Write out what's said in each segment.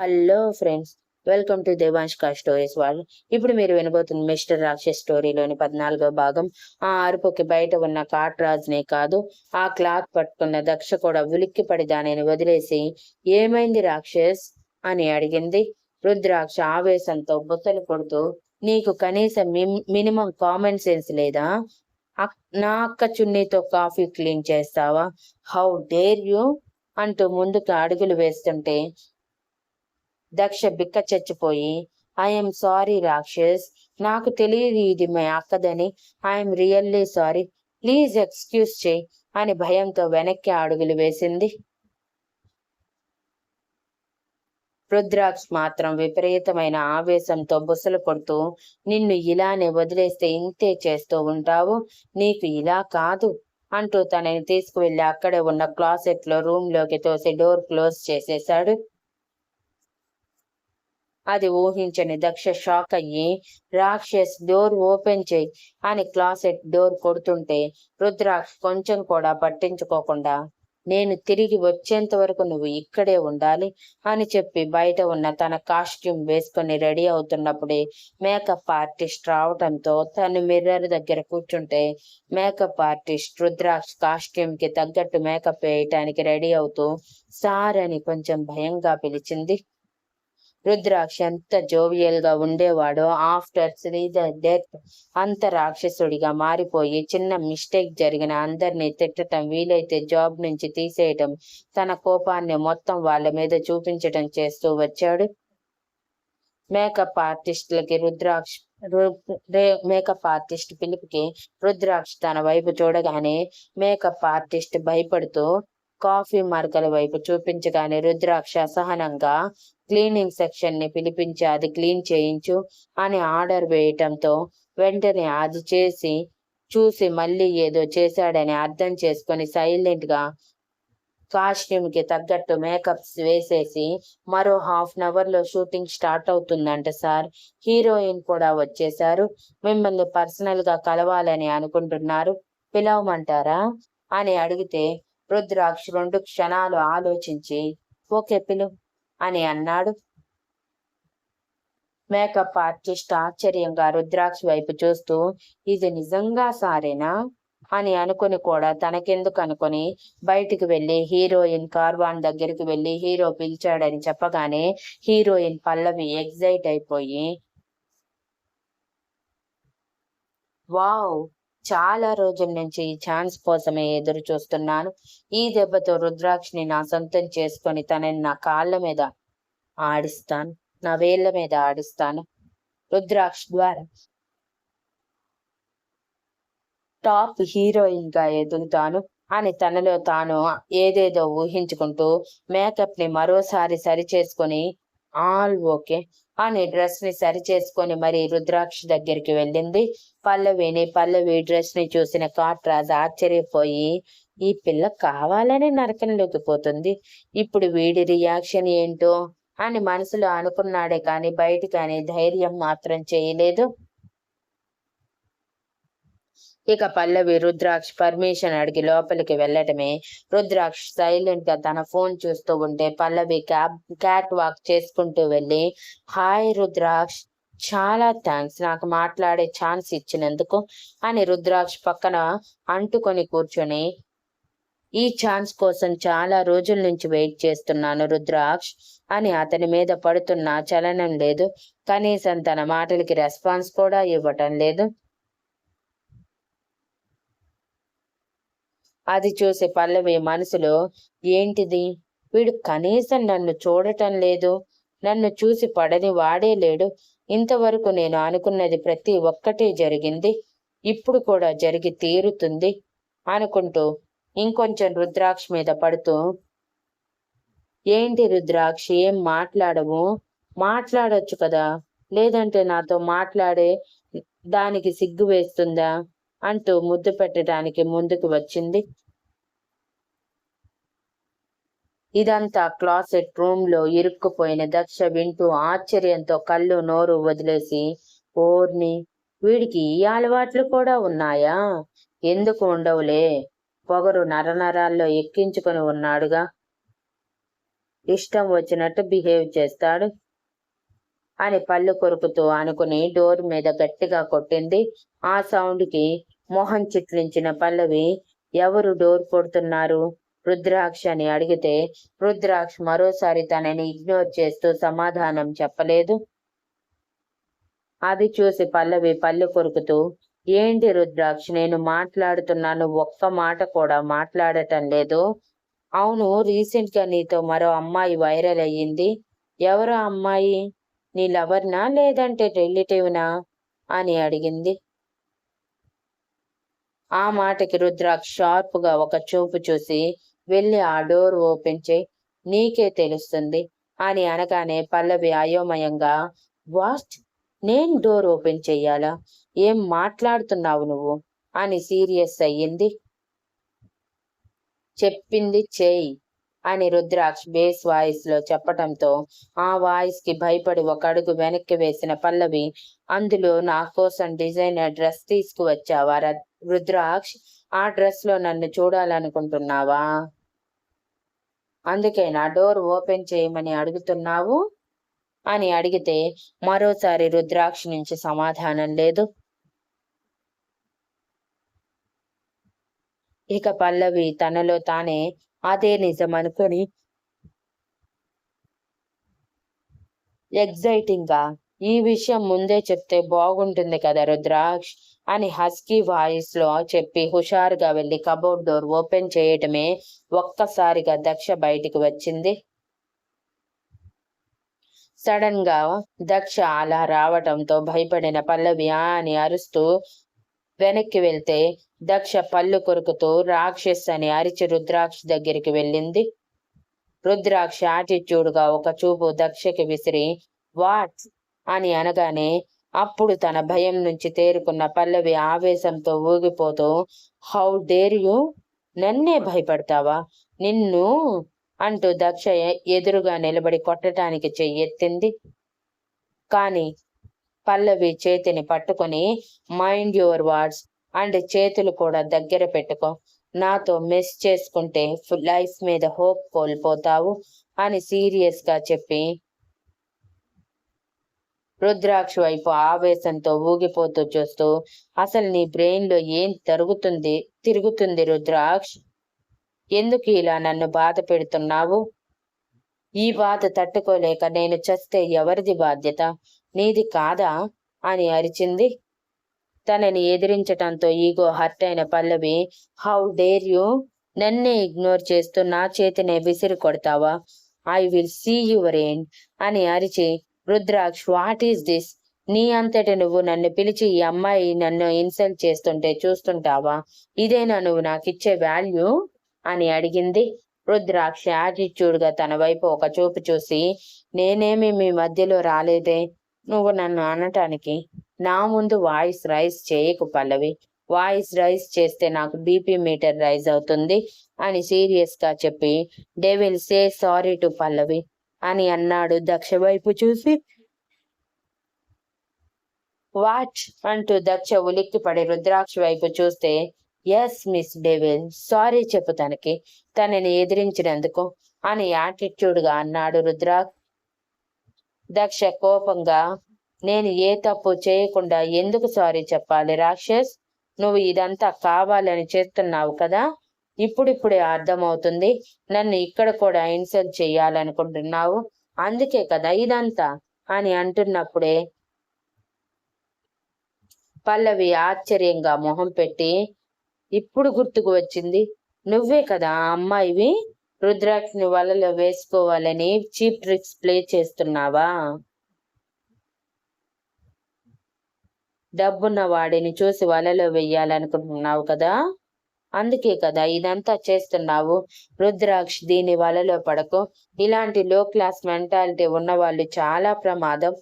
Hello friends, welcome to దేవాంష్కా stories వాళ్ళు. ఇప్పుడు మీరు వినబోతున్న మిస్టర్ రాక్షస్ స్టోరీలోని 14వ భాగం. ఆ అరుపుకి బయట ఉన్న కాట్రాజ్నే కాదు, ఆ క్లాత్ పట్టుకున్న దక్ష కూడా ఉలిక్కిపడి దానిని వదిలేసి, ఏమైంది రాక్షస్ అని అడిగింది. రుద్రాక్ష ఆవేశంతో బుసలు కొడుతూ, నీకు కనీసం మినిమం కామన్ సెన్స్ లేదా? నా అక్క చున్నీతో కాఫీ క్లీన్ చేస్తావా? హౌ డేర్ యూ అంటూ ముందుకు అడుగులు వేస్తుంటే దక్ష బిక్క చచ్చిపోయి, ఐఎమ్ సారీ రాక్షస్, నాకు తెలియదు ఇది మా అక్కదని. I'm really sorry, please excuse చేయి అని భయంతో వెనక్కి అడుగులు వేసింది. రుద్రాక్ష్ మాత్రం విపరీతమైన ఆవేశంతో బుసలు కొడుతూ, నిన్ను ఇలానే వదిలేస్తే ఇంతే చేస్తూ ఉంటావు, నీకు ఇలా కాదు అంటూ తనని తీసుకువెళ్లి అక్కడే ఉన్న క్లాసెట్ లో రూమ్ లోకి తోసి డోర్ క్లోజ్ చేసేశాడు. అది ఊహించని దక్ష షాక్ అయ్యి, రాక్షస్ డోర్ ఓపెన్ చేయి అని క్లాసెట్ డోర్ కొడుతుంటే రుద్రాక్ష్ కొంచెం కూడా పట్టించుకోకుండా, నేను తిరిగి వచ్చేంత వరకు నువ్వు ఇక్కడే ఉండాలి అని చెప్పి బయట ఉన్న తన కాస్ట్యూమ్ వేసుకొని రెడీ అవుతున్నప్పుడే మేకప్ ఆర్టిస్ట్ రావటంతో తను మిర్రర్ దగ్గర కూర్చుంటే మేకప్ ఆర్టిస్ట్ రుద్రాక్ష్ కాస్ట్యూమ్ కి తగ్గట్టు మేకప్ వేయటానికి రెడీ అవుతూ సార్ అని కొంచెం భయంగా పిలిచింది. రుద్రాక్ష ఎంత జోవియల్ గా ఉండేవాడో ఆఫ్టర్ శ్రీధర్ డెత్ అంత రాక్షసుడిగా మారిపోయి, చిన్న మిస్టేక్ జరిగిన అందరినీ తిట్టడం, వీలైతే జాబ్ నుంచి తీసేయటం, తన కోపాన్ని మొత్తం వాళ్ళ మీద చూపించటం చేస్తూ వచ్చాడు. మేకప్ ఆర్టిస్టులకి మేకప్ ఆర్టిస్ట్ పిలుపుకి రుద్రాక్ష తన వైపు చూడగానే మేకప్ ఆర్టిస్ట్ భయపడుతూ కాఫీ మరకల వైపు చూపించగానే రుద్రాక్ష అసహనంగా క్లీనింగ్ సెక్షన్ ని పిలిపించి అది క్లీన్ చేయించు అని ఆర్డర్ వేయటంతో వెంటనే అది చూసి మళ్ళీ ఏదో చేశాడని అర్థం చేసుకొని సైలెంట్ గా కాస్ట్యూమ్ కి తగ్గట్టు మేకప్స్ వేసేసి, మరో ½ లో షూటింగ్ స్టార్ట్ అవుతుందంట సార్, హీరోయిన్ కూడా వచ్చేశారు, మిమ్మల్ని పర్సనల్ గా కలవాలని అనుకుంటున్నారు, పిలవమంటారా అని అడిగితే రుద్రాక్ష్ 2 క్షణాలు ఆలోచించి ఓకే పిలు అని అన్నాడు. మేకప్ ఆర్టిస్ట్ ఆశ్చర్యంగా రుద్రాక్ష వైపు చూస్తూ, ఇది నిజంగా సారేనా అని అనుకుని కూడా తనకెందుకు అనుకుని బయటికి వెళ్లి హీరోయిన్ కార్వాన్ దగ్గరికి వెళ్లి హీరో పిలిచాడని చెప్పగానే హీరోయిన్ పల్లవి ఎగ్జైట్ అయిపోయి, వావ్, చాలా రోజుల నుంచి ఈ ఛాన్స్ కోసమే ఎదురు చూస్తున్నాను, ఈ దెబ్బతో రుద్రాక్షని నా సొంతం చేసుకొని తనని నా కాళ్ళ మీద ఆడిస్తాను, నా వేళ్ల మీద ఆడిస్తాను, రుద్రాక్ష ద్వారా టాప్ హీరోయిన్ గా ఎదుగుతాను అని తనలో తాను ఏదేదో ఊహించుకుంటూ మేకప్ ని మరోసారి సరి చేసుకొని ఆల్ ఓకే అని డ్రెస్ ని సరి చేసుకొని మరి రుద్రాక్ష దగ్గరికి వెళ్ళింది. పల్లవి డ్రెస్ ని చూసిన కాట్రాజ్ ఆశ్చర్యపోయి, ఈ పిల్ల కావాలని నరకంలోకి పోతుంది, ఇప్పుడు వీడి రియాక్షన్ ఏంటో అని మనసులో అనుకున్నాడే కాని బయటికని ధైర్యం మాత్రం చేయలేదు. ఇక పల్లవి రుద్రాక్ష పర్మిషన్ అడిగి లోపలికి వెళ్ళటమే. రుద్రాక్ష సైలెంట్ గా తన ఫోన్ చూస్తూ ఉంటే పల్లవి క్యాట్ వాక్ చేసుకుంటూ వెళ్ళి, హాయ్ రుద్రాక్ష, చాలా థ్యాంక్స్ నాకు మాట్లాడే ఛాన్స్ ఇచ్చినందుకు అని రుద్రాక్ష పక్కన అంటుకొని కూర్చొని, ఈ ఛాన్స్ కోసం చాలా రోజుల నుంచి వెయిట్ చేస్తున్నాను రుద్రాక్ష అని అతని మీద పడుతున్న చలనం లేదు, కనీసం తన మాటలకి రెస్పాన్స్ కూడా ఇవ్వటం లేదు. అది చూసి పల్లవి మనసులో, ఏంటిది, వీడు కనీసం నన్ను చూడటం లేదు, నన్ను చూసి పడని వాడే లేడు, ఇంతవరకు నేను అనుకున్నది ప్రతి ఒక్కటే జరిగింది, ఇప్పుడు కూడా జరిగి తీరుతుంది అనుకుంటూ ఇంకొంచెం రుద్రాక్ష మీద పడుతూ, ఏంటి రుద్రాక్ష ఏం మాట్లాడవు, మాట్లాడొచ్చు కదా, లేదంటే నాతో మాట్లాడే దానికి సిగ్గు వేస్తుందా అంటూ ముద్దు పెట్టడానికి ముందుకు వచ్చింది. ఇదంతా క్లాసెట్ రూమ్ లో ఇరుక్కుపోయిన దక్ష వింటూ ఆశ్చర్యంతో కళ్ళు నోరు వదిలేసి, ఓర్ని, వీడికి ఈ అలవాట్లు కూడా ఉన్నాయా, ఎందుకు ఉండవులే, పొగరు నరనరాల్లో ఎక్కించుకొని ఉన్నాడుగా ఇష్టం వచ్చినట్టు బిహేవ్ చేస్తాడు అని పళ్ళు కొరుకుతూ అనుకుని డోర్ మీద గట్టిగా కొట్టింది. ఆ సౌండ్కి మొహం చిట్లించిన పల్లవి, ఎవరు డోర్ కొడుతున్నారు? రుద్రాక్ష అని అడిగితే రుద్రాక్ష మరోసారి తనని ఇగ్నోర్ చేస్తూ సమాధానం చెప్పలేదు. అది చూసి పల్లవి పళ్ళు కొరుకుతూ, ఏంటి రుద్రాక్ష, నేను మాట్లాడుతున్నాను, ఒక్క మాట కూడా మాట్లాడటం లేదు. అవును, రీసెంట్ గా నీతో మరో అమ్మాయి వైరల్ అయ్యింది. ఎవరు అమ్మాయి? నీ లవర్నా లేదంటే రిలేటివ్నా అని అడిగింది. ఆ మాటకి రుద్రాక్ష షార్ప్ గా ఒక చూపు చూసి, వెళ్ళి ఆ డోర్ ఓపెన్ చేయి, నీకే తెలుస్తుంది అని అనగానే పల్లవి అయోమయంగా, వాట్, నేను డోర్ ఓపెన్ చెయ్యాలా? ఏం మాట్లాడుతున్నావు నువ్వు అని సీరియస్ అయ్యింది. చెప్పింది చేయి అని రుద్రాక్ష్ బేస్ వాయిస్ లో చెప్పటంతో ఆ వాయిస్ కి భయపడి ఒక అడుగు వెనక్కి వేసిన పల్లవి, అందులో నా కోసం డిజైనర్ డ్రెస్ తీసుకువచ్చావా రుద్రాక్ష్? ఆ డ్రెస్ లో నన్ను చూడాలనుకుంటున్నావా? అందుకే నా డోర్ ఓపెన్ చేయమని అడుగుతున్నావు అని అడిగితే మరోసారి రుద్రాక్ష నుంచి సమాధానం లేదు. ఇక పల్లవి తనలో తానే అదే నిజం అనుకుని ఎగ్జైటింగ్ గా, ఈ విషయం ముందే చెప్తే బాగుంటుంది కదా రుద్రాక్ష్ అని హస్కీ వాయిస్ లో చెప్పి హుషారుగా వెళ్లి కబోర్డ్ డోర్ ఓపెన్ చేయటమే ఒక్కసారిగా దక్ష బయటికి వచ్చింది. సడన్ గా దక్ష అలా రావటంతో భయపడిన పల్లవి ఆ అని అరుస్తూ వెనక్కి వెళ్తే దక్ష పళ్ళు కొరుకుతూ రాక్షస్ అని అరిచి రుద్రాక్ష దగ్గరికి వెళ్ళింది. రుద్రాక్ష యాటిట్యూడ్ గా ఒక చూపు దక్షకి విసిరి వాట్ అని అనగానే అప్పుడు తన భయం నుంచి తేరుకున్న పల్లవి ఆవేశంతో ఊగిపోతూ, హౌ డేర్ యూ, నన్నే భయపడతావా, నిన్ను అంటూ దక్ష ఎదురుగా నిలబడి కొట్టడానికి చెయ్యెత్తింది. కానీ పల్లవి చేతిని పట్టుకొని, మైండ్ యువర్ వర్డ్స్ అండ్ చేతులు కూడా దగ్గర పెట్టుకో, నాతో మిస్ చేసుకుంటే లైఫ్ మీద హోప్ కోల్పోతావు అని సీరియస్ గా చెప్పి రుద్రాక్ష వైపు ఆవేశంతో ఊగిపోతూ చూస్తూ, అసలు నీ బ్రెయిన్ లో ఏం తిరుగుతుంది రుద్రాక్ష్? ఎందుకు ఇలా నన్ను బాధ పెడుతున్నావు? ఈ బాధ తట్టుకోలేక నేను చస్తే ఎవరిది బాధ్యత, నీది కాదా అని అరిచింది. తనని ఎదిరించటంతో ఈగో హర్ట్ అయిన పల్లవి, హౌ డేర్ యూ, నన్నే ఇగ్నోర్ చేస్తూ నా చేతినే విసిరి కొడతావా, I will see your end అని అరిచి, రుద్రాక్ష్ వాట్ ఈస్ దిస్, నీ అంతటి నువ్వు నన్ను పిలిచి ఈ అమ్మాయి నన్ను ఇన్సల్ట్ చేస్తుంటే చూస్తుంటావా, ఇదేనా నువ్వు నాకిచ్చే వాల్యూ అని అడిగింది. రుద్రాక్ష యాటిట్యూడ్ గా తన వైపు ఒక చూపు చూసి, నేనేమి మీ మధ్యలో రాలేదే, నువ్వు నన్ను అనటానికి. నా ముందు వాయిస్ రైజ్ చేయకు పల్లవి, వాయిస్ రైజ్ చేస్తే నాకు బీపీ మీటర్ రైజ్ అవుతుంది అని సీరియస్ గా చెప్పి, they will say sorry to Pallavi అని అన్నాడు దక్ష వైపు చూసి. వాట్ అంటూ దక్ష ఉలిక్కిపడి రుద్రాక్ష వైపు చూస్తే, ఎస్ మిస్ డెవిల్, సారీ చెప్పు తనకి, తనని ఎదిరించినందుకు అని యాటిట్యూడ్ గా అన్నాడు రుద్రాక్ష. దక్ష కోపంగా, నేను ఏ తప్పు చేయకుండా ఎందుకు సారీ చెప్పాలి రాక్షస్, నువ్వు ఇదంతా కావాలని చేస్తున్నావు కదా, ఇప్పుడిప్పుడే అర్థమవుతుంది, నన్ను ఇక్కడ కూడా ఇన్సల్ట్ చెయ్యాలనుకుంటున్నావు, అందుకే కదా ఇదంతా అని అంటున్నప్పుడే పల్లవి ఆశ్చర్యంగా మొహం పెట్టి, ఇప్పుడు గుర్తుకు వచ్చింది, నువ్వే కదా ఆ అమ్మాయివి, రుద్రాక్షని వలలో వేసుకోవాలని చీప్ ట్రిక్స్ ప్లే చేస్తున్నావా, డబ్బున్న వాడిని చూసి వలలో వెయ్యాలనుకుంటున్నావు కదా, అందుకే కదా ఇదంతా చేస్తున్నావు. రుద్రాక్ష్, దీని వలలో పడకు, ఇలాంటి లో క్లాస్ మెంటాలిటీ ఉన్న వాళ్ళు చాలా ప్రమాదం.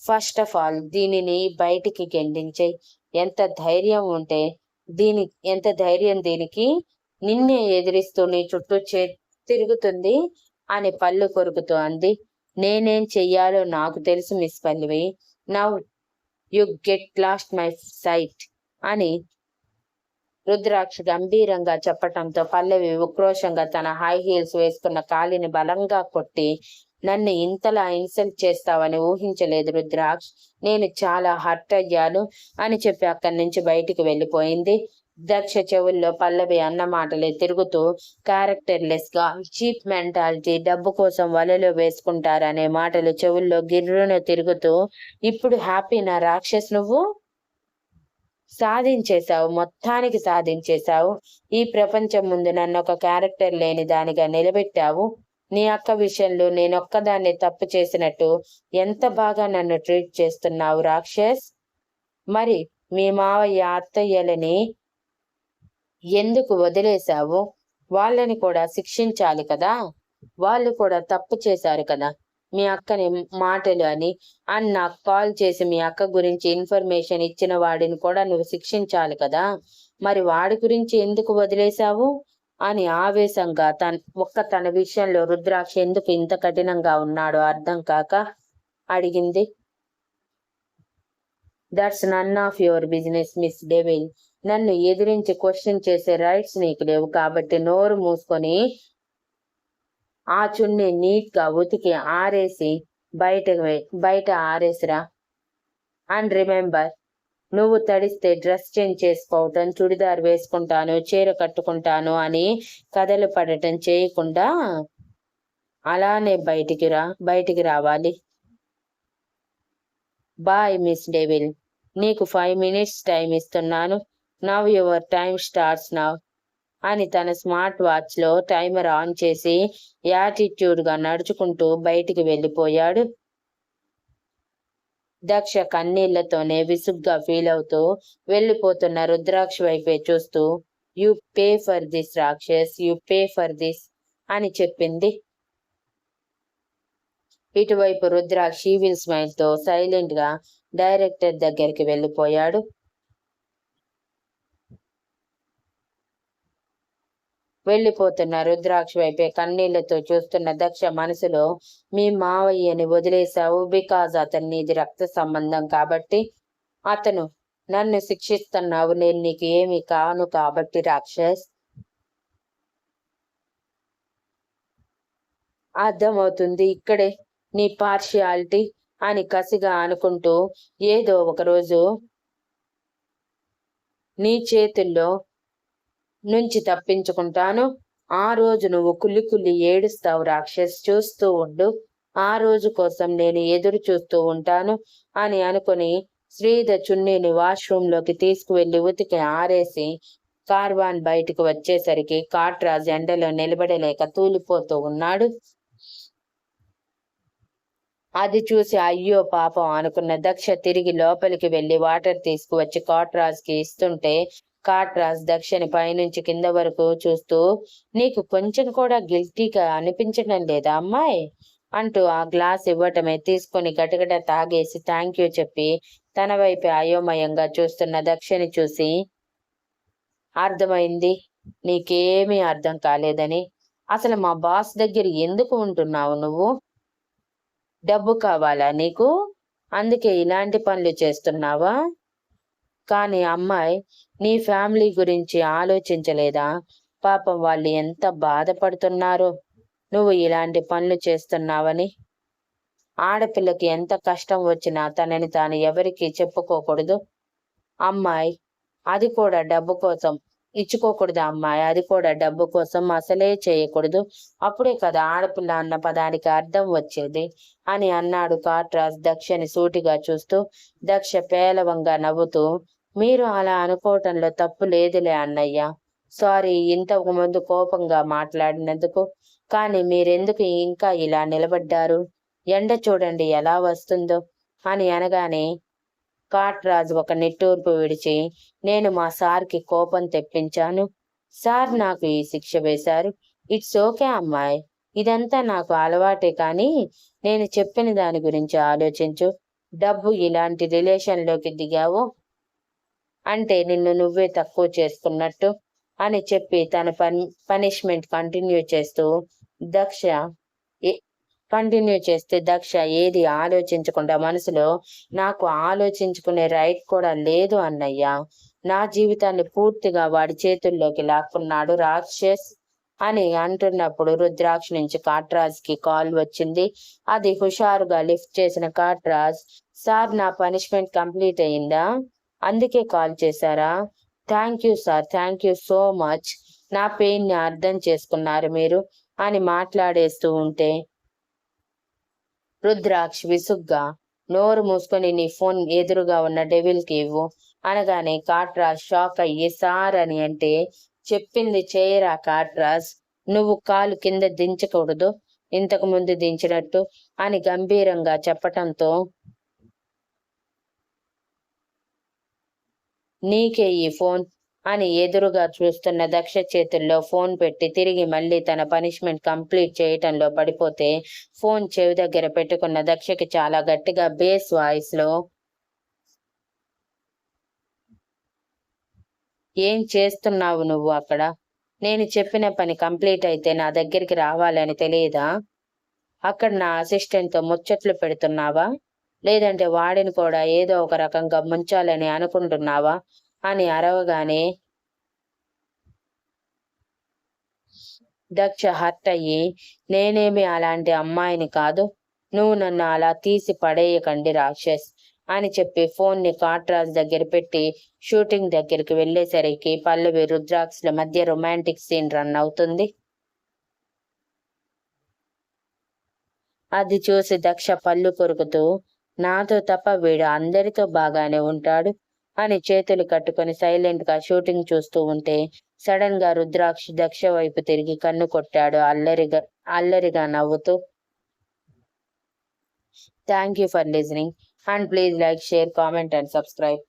ఫస్ట్ ఆఫ్ ఆల్ దీనిని బయటికి గెండించే ఎంత ధైర్యం ఉంటే ఎంత ధైర్యం దీనికి, నిన్నే ఎదిరిస్తూ నీ చుట్టూ తిరుగుతుంది అని పళ్ళు కొరుకుతూ అంది. నేనేం చెయ్యాలో నాకు తెలుసు miss Pallavi, now you get lost my sight అని రుద్రాక్ష గంభీరంగా చెప్పటంతో పల్లవి ఉక్రోషంగా తన హై హీల్స్ వేసుకున్న కాలిని బలంగా కొట్టి, నన్ను ఇంతలా ఇన్సల్ట్ చేస్తావని ఊహించలేదు రుద్రాక్ష్, నేను చాలా హర్ట్ అయ్యాను అని చెప్పి అక్కడి నుంచి బయటికి వెళ్ళిపోయింది. దక్ష చెవుల్లో పల్లవి అన్న మాటలే తిరుగుతూ క్యారెక్టర్లెస్ గా, చీప్ మెంటాలిటీ, డబ్బు కోసం వలలో వేసుకుంటారనే మాటలు చెవుల్లో గిర్రున తిరుగుతూ, ఇప్పుడు హ్యాపీనా రాక్షస్ నువ్వు? సాధించేశావు, మొత్తానికి సాధించేశావు. ఈ ప్రపంచం ముందు నన్ను ఒక క్యారెక్టర్ లేని దానిగా నిలబెట్టావు. నీ అక్క విషయంలో నేనొక్కదాన్ని తప్పు చేసినట్టు ఎంత బాగా నన్ను ట్రీట్ చేస్తున్నావు రాక్షస్. మరి మీ మావయ్య అత్తయ్యలని ఎందుకు వదిలేశావు? వాళ్ళని కూడా శిక్షించాలి కదా, వాళ్ళు కూడా తప్పు చేశారు కదా. మీ అక్కని మాటలు అని నాకు కాల్ చేసి మీ అక్క గురించి ఇన్ఫర్మేషన్ ఇచ్చిన వాడిని కూడా నువ్వు శిక్షించాలి కదా, మరి వాడి గురించి ఎందుకు వదిలేశావు అని ఆవేశంగా తన విషయంలో రుద్రాక్ష ఎందుకు ఇంత కఠినంగా ఉన్నాడో అర్థం కాక అడిగింది. That's none of your business miss devil. నన్ను ఎదిరించి క్వశ్చన్ చేసే రైట్స్ నీకు లేవు, కాబట్టి నోరు మూసుకొని ఆ చున్ని నీట్ గా ఉతికి ఆరేసి బయట ఆరేసిరా. అండ్ రిమెంబర్, నువ్వు తడిస్తే డ్రెస్ చేంజ్ చేసుకోవటం, చుడిదార్ వేసుకుంటాను, చీర కట్టుకుంటాను అని కథలు పడటం చేయకుండా అలానే బయటికి రావాలి. Bye miss devil. నీకు 5 minutes టైం ఇస్తున్నాను. Now your time starts now అని తన స్మార్ట్ వాచ్ లో టైమర్ ఆన్ చేసి యాటిట్యూడ్ గా నడుచుకుంటూ బయటికి వెళ్ళిపోయాడు. దక్ష కన్నీళ్లతోనే విసుగ్గా ఫీల్ అవుతూ వెళ్ళిపోతున్న రుద్రాక్ష వైపే చూస్తూ, యు పే ఫర్ దిస్ రాక్షస్, యు పే ఫర్ దిస్ అని చెప్పింది. ఇటువైపు రుద్రాక్ష ఈవిల్ స్మైల్ తో సైలెంట్ గా డైరెక్టర్ దగ్గరికి వెళ్ళిపోయాడు. వెళ్ళిపోతున్న రుద్రాక్ష వైపే కన్నీళ్లతో చూస్తున్న దక్ష మనసులో, మీ మావయ్యని వదిలేశావు బికాజ్ అతను నీది రక్త సంబంధం కాబట్టి. అతను నన్ను శిక్షిస్తున్నావు, నేను నీకు ఏమి కాను కాబట్టి రాక్షస్. అర్థమవుతుంది ఇక్కడే నీ పార్షియాలిటీ అని కసిగా అనుకుంటూ, ఏదో ఒకరోజు నీ చేతుల్లో నుంచి తప్పించుకుంటాను. ఆ రోజు నువ్వు కుల్లి ఏడుస్తావు రాక్షస్, చూస్తూ ఉండు. ఆ రోజు కోసం నేను ఎదురు చూస్తూ ఉంటాను అని అనుకుని శ్రీధ చున్నీని వాష్రూమ్ లోకి తీసుకువెళ్లి ఉతికి ఆరేసి కార్వాన్ బయటకు వచ్చేసరికి కాట్రాజ్ ఎండలో నిలబడలేక తూలిపోతూ ఉన్నాడు. అది చూసి అయ్యో పాపం అనుకున్న దక్ష తిరిగి లోపలికి వెళ్లి వాటర్ తీసుకువచ్చి కాట్రాజ్ కి ఇస్తుంటే, కాట్రాజ్ దక్షని పైనుంచి కింద వరకు చూస్తూ, నీకు కొంచెం కూడా గిల్టీగా అనిపించడం లేదా అమ్మాయి అంటూ ఆ గ్లాస్ ఇవ్వటమే తీసుకుని గటగట తాగేసి థ్యాంక్ యూ చెప్పి తన వైపే అయోమయంగా చూస్తున్న దక్షని చూసి, అర్థమైంది, నీకేమీ అర్థం కాలేదని. అసలు మా బాస్ దగ్గర ఎందుకు ఉంటున్నావు నువ్వు? డబ్బు కావాలా నీకు? అందుకే ఇలాంటి పనులు చేస్తున్నావా? కానీ అమ్మాయి, నీ ఫ్యామిలీ గురించి ఆలోచించలేదా? పాపం వాళ్ళు ఎంత బాధపడుతున్నారో నువ్వు ఇలాంటి పనులు చేస్తున్నావని. ఆడపిల్లకి ఎంత కష్టం వచ్చినా తనని తాను ఎవరికి చెప్పుకోకూడదు అమ్మాయి, అది కూడా డబ్బు కోసం. ఇచ్చుకోకూడదు అమ్మాయి, అది కూడా డబ్బు కోసం అసలే చేయకూడదు. అప్పుడే కదా ఆడపిల్ల అన్న పదానికి అర్థం వచ్చేది అని అన్నాడు కాట్రాజ్ దక్షని సూటిగా చూస్తూ. దక్ష పేలవంగా నవ్వుతూ, మీరు అలా అనుకోవటంలో తప్పు లేదులే అన్నయ్య, సారీ ఇంతకు ముందు కోపంగా మాట్లాడినందుకు. కానీ మీరెందుకు ఇంకా ఇలా నిలబడ్డారు? ఎండ చూడండి ఎలా వస్తుందో అని అనగానే కాట్రాజ్ ఒక నిట్టూర్పు విడిచి, నేను మా సార్కి కోపం తెప్పించాను, సార్ నాకు ఈ శిక్ష వేశారు. ఇట్స్ ఓకే అమ్మాయి, ఇదంతా నాకు అలవాటే, కానీ నేను చెప్పిన దాని గురించి ఆలోచించు. డబ్బు ఇలాంటి రిలేషన్లోకి దిగావు అంటే నిన్ను నువ్వే తక్కువ చేసుకున్నట్టు అని చెప్పి తన పనిష్మెంట్ కంటిన్యూ చేస్తే దక్ష ఏది ఆలోచించకుండా మనసులో, నాకు ఆలోచించుకునే రైట్ కూడా లేదు అన్నయ్య, నా జీవితాన్ని పూర్తిగా వాడి చేతుల్లోకి లాక్కున్నాడు రాక్షస్ అని అంటున్నప్పుడు రుద్రాక్ష నుంచి కాట్రాజ్ కి కాల్ వచ్చింది. అది హుషారుగా లిఫ్ట్ చేసిన కాట్రాజ్, సార్ నా పనిష్మెంట్ కంప్లీట్ అయిందా? అందుకే కాల్ చేశారా? Thank you sir, thank you so much. నా పెయిన్ ని అర్థం చేసుకున్నారు మీరు అని మాట్లాడేస్తూ ఉంటే రుద్రాక్ష్ విసుగ్గా, నోరు మూసుకొని నీ ఫోన్ ఎదురుగా ఉన్న డెవిల్ కి ఇవ్వు అనగానే కాట్రాజ్ షాక్ అయ్యి సార్ అని అంటే, చెప్పింది చేయరా కాట్రాజ్, నువ్వు కాలు కింద దించకూడదు ఇంతకు ముందు దించినట్టు అని గంభీరంగా చెప్పటంతో నీకే ఈ ఫోన్ అని ఎదురుగా చూస్తున్న దక్ష చేతుల్లో ఫోన్ పెట్టి తిరిగి మళ్ళీ తన పనిష్మెంట్ కంప్లీట్ చేయటంలో పడిపోతే ఫోన్ చెవి దగ్గర పెట్టుకున్న దక్షకి చాలా గట్టిగా బేస్ వాయిస్ లో, ఏం చేస్తున్నావు నువ్వు అక్కడ? నేను చెప్పిన పని కంప్లీట్ అయితే నా దగ్గరికి రావాలని తెలియదా? అక్కడ నా అసిస్టెంట్ తో ముచ్చట్లు పెడుతున్నావా? లేదంటే వాడిని కూడా ఏదో ఒక రకంగా ముంచాలని అనుకుంటున్నావా అని అరవగానే దక్ష హర్ట్ అయ్యి, నేనేమి అలాంటి అమ్మాయిని కాదు, నువ్వు నన్ను అలా తీసి పడేయకండి రాక్షస్ అని చెప్పి ఫోన్ ని కాట్రాజ్ దగ్గర పెట్టి షూటింగ్ దగ్గరికి వెళ్లేసరికి పల్లవి రుద్రాక్షల మధ్య రొమాంటిక్ సీన్ రన్ అవుతుంది. అది చూసి దక్ష పళ్ళు కొరుకుతూ, నాతో తప్ప వీడు అందరితో బాగానే ఉంటాడు అని చేతులు కట్టుకొని సైలెంట్ గా షూటింగ్ చూస్తూ ఉంటే సడన్ గా రుద్రాక్ష దక్ష వైపు తిరిగి కన్ను కొట్టాడు అల్లరిగా నవ్వుతూ. Thank you for listening and please like, share, comment and subscribe.